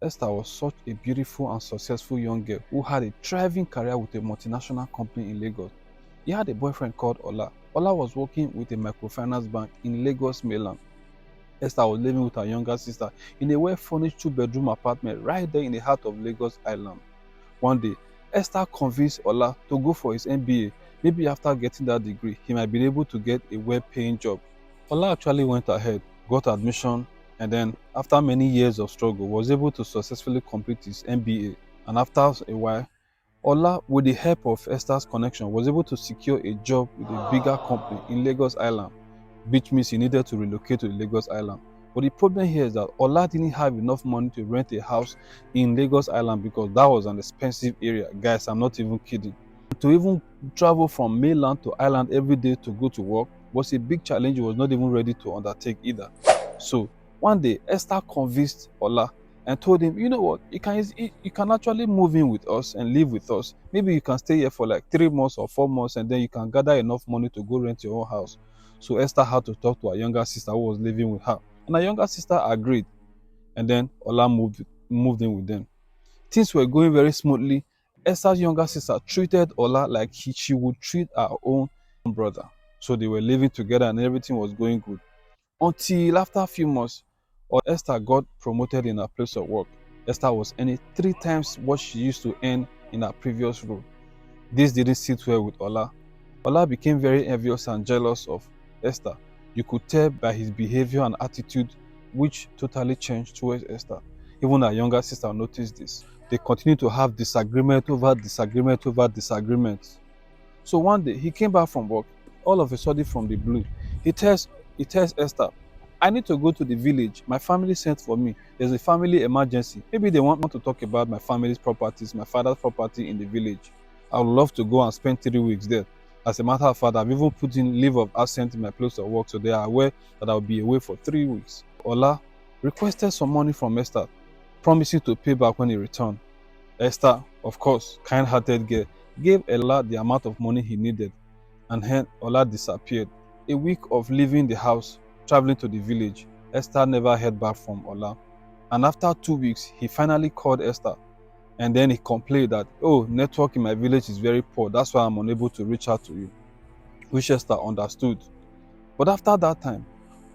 Esther was such a beautiful and successful young girl who had a thriving career with a multinational company in Lagos. He had a boyfriend called Ola. Ola was working with a microfinance bank in Lagos mainland. Esther was living with her younger sister in a well-furnished two-bedroom apartment right there in the heart of Lagos Island. One day, Esther convinced Ola to go for his MBA. Maybe after getting that degree, he might be able to get a well-paying job. Ola actually went ahead, got admission, and then, after many years of struggle, was able to successfully complete his MBA. And after a while, Ola, with the help of Esther's connection, was able to secure a job with a bigger company in Lagos Island, which means he needed to relocate to the Lagos Island. But the problem here is that Ola didn't have enough money to rent a house in Lagos Island because that was an expensive area. Guys, I'm not even kidding. To even travel from mainland to island every day to go to work was a big challenge he was not even ready to undertake either. So one day, Esther convinced Ola and told him, you know what, you can actually move in with us and live with us. Maybe you can stay here for like 3 months or 4 months, and then you can gather enough money to go rent your own house. So Esther had to talk to her younger sister who was living with her. And her younger sister agreed. And then Ola moved in with them. Things were going very smoothly. Esther's younger sister treated Ola like she would treat her own brother. So they were living together and everything was going good. Until after a few months, Esther got promoted in her place of work. Esther was earning 3 times what she used to earn in her previous role. This didn't sit well with Ola. Ola became very envious and jealous of Esther. You could tell by his behavior and attitude, which totally changed towards Esther. Even her younger sister noticed this. They continued to have disagreement over disagreement over disagreement. So one day, he came back from work. All of a sudden, from the blue, he tells Esther, I need to go to the village. My family sent for me. There's a family emergency. Maybe they want to talk about my family's properties, my father's property in the village. I would love to go and spend 3 weeks there. As a matter of fact, I've even put in leave of absence in my place of work, so they are aware that I'll be away for 3 weeks. Ola requested some money from Esther, promising to pay back when he returned. Esther, of course, kind-hearted girl, gave Ola the amount of money he needed, and then Ola disappeared. A week of leaving the house, traveling to the village, Esther never heard back from Ola. And after 2 weeks, he finally called Esther. And then he complained that, oh, network in my village is very poor. That's why I'm unable to reach out to you. Which Esther understood. But after that time,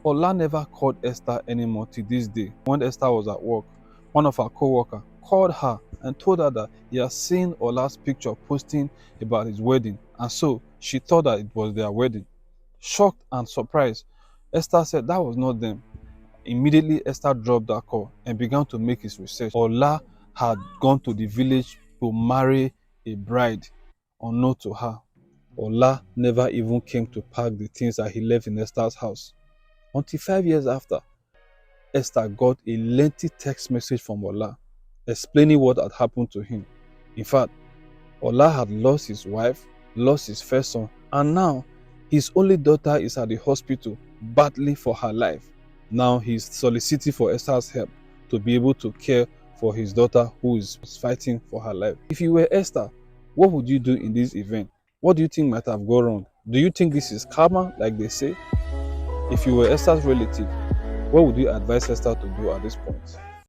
Ola never called Esther anymore till this day. When Esther was at work, one of her co-workers called her and told her that he had seen Ola's picture posting about his wedding. And so she thought that it was their wedding. Shocked and surprised, Esther said that was not them. Immediately, Esther dropped that call and began to make his research. Ola had gone to the village to marry a bride unknown to her. Ola never even came to pack the things that he left in Esther's house. Until 5 years after, Esther got a lengthy text message from Ola explaining what had happened to him. In fact, Ola had lost his wife, lost his first son, and now his only daughter is at the hospital battling for her life. Now he's soliciting for Esther's help to be able to care for his daughter who is fighting for her life. If you were Esther, what would you do in this event? What do you think might have gone wrong? Do you think this is karma, like they say? If you were Esther's relative, what would you advise Esther to do at this point?